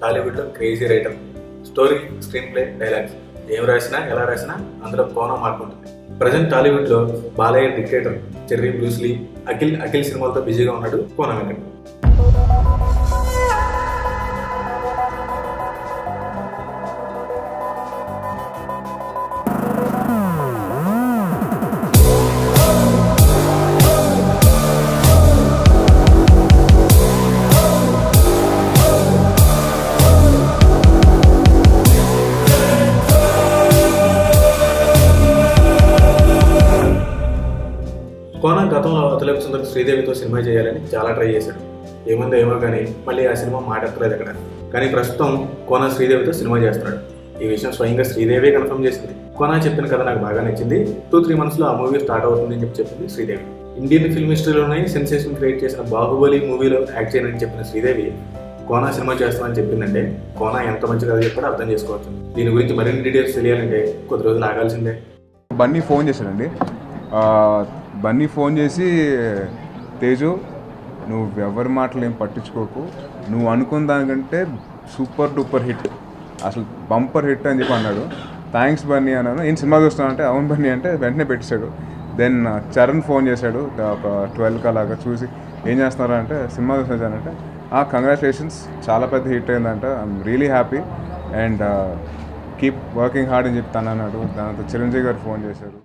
టాలీవుడ్లో crazy writer. Story, screen play, dialogues ఏం రాసినా ఎలా రాసినా అందులో కోణం మార్కుంటుంది. ప్రజెంట్ టాలీవుడ్లో Balayya dictator, cherry Bruce Lee, Akhil సినిమాలతో బిజీగా ఉన్నాడు కోన వెంకట్. కోన గతంలో అతులకు సుందర్ శ్రీదేవితో సినిమా చేయాలని చాలా ట్రై చేశాడు. ఏమో కానీ మళ్ళీ ఆ సినిమా మాటెత్తలేదు అక్కడ. కానీ ప్రస్తుతం కోన శ్రీదేవితో సినిమా చేస్తున్నాడు. ఈ విషయం స్వయంగా శ్రీదేవి కన్ఫర్మ్ చేసింది. కోన చెప్పిన కథ నాకు బాగా నచ్చింది, 2-3 monthsలో ఆ మూవీ స్టార్ట్ అవుతుందని చెప్పింది శ్రీదేవి. ఇండియన్ ఫిల్మ్ హిస్టరీలోనే సెన్సేషన్ క్రియేట్ చేసిన బాహుబలి మూవీలో యాక్ట్ చేయనని చెప్పిన శ్రీదేవి కోన సినిమా చేస్తానని చెప్పిందంటే కోన ఎంత మంచి కథ చెప్పాడో అర్థం చేసుకోవచ్చు. దీని గురించి మరిన్ని డీటెయిల్స్ తెలియాలంటే కొద్ది రోజులు ఆగాల్సిందే. బన్నీ ఫోన్ చేశాడండి. బన్నీ ఫోన్ చేసి, తేజు నువ్వు ఎవరి మాటలు ఏం పట్టించుకోకు, నువ్వు అనుకున్న దానికంటే సూపర్ డూపర్ హిట్, అసలు బంపర్ హిట్ అని చెప్పి అన్నాడు. థ్యాంక్స్ బన్నీ అన్నాను. ఏం సినిమా చూస్తున్నాను అంటే అవును బన్నీ అంటే వెంటనే పెట్టేశాడు. దెన్ చరణ్ ఫోన్ చేశాడు ఒక 12కి అలాగా. చూసి ఏం చేస్తున్నారు అంటే సినిమా చూసానంటే కంగ్రాచులేషన్స్, చాలా పెద్ద హిట్ అయిందంట, I'm really happy and keep working hard అని చెప్పి తను అన్నాడు. దాంతో చిరంజీవి గారు ఫోన్ చేశారు.